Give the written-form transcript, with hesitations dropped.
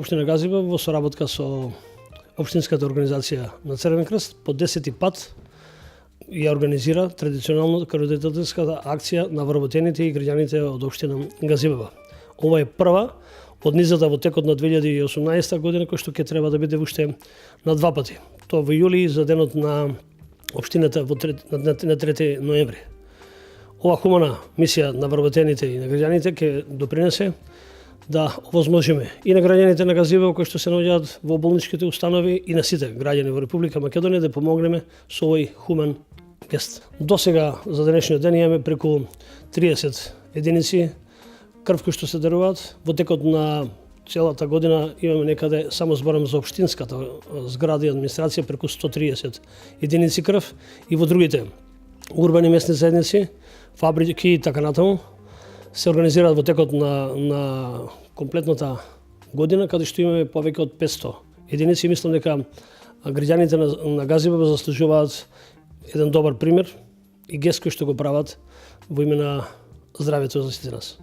Општина Газиба во соработка со Општинската организација на Црвен крст по 10-ти пат ја организира традиционално каритетската акција на вработените и граѓаните од општина Газибева. Ова е прва од низата во текот на 2018 година, кој што ќе треба да биде уште на два пати. Тоа во јули за денот на општината на 3 ноември. Ова хумана мисија на вработените и на граѓаните ќе допринесе да овозможиме и на граѓаните на Газибево кои што се наоѓаат во болничките установи и на сите граѓани во Република Македонија да помогнеме со овој хумен гест. До сега за денешниот ден имаме преку 30 единици крв кои што се даруваат. Во текот на целата година имаме некаде, само зборам за општинската зграда и администрација, преку 130 единици крв и во другите урбани местни заедници, фабрики и така натаму се организираат во текот на комплетната година, каде што имаме повеќе од 500 единици. Мислам дека граѓаните на Газибево заслужуваат еден добар пример и гест кој што го прават во име на здравјето за сите нас.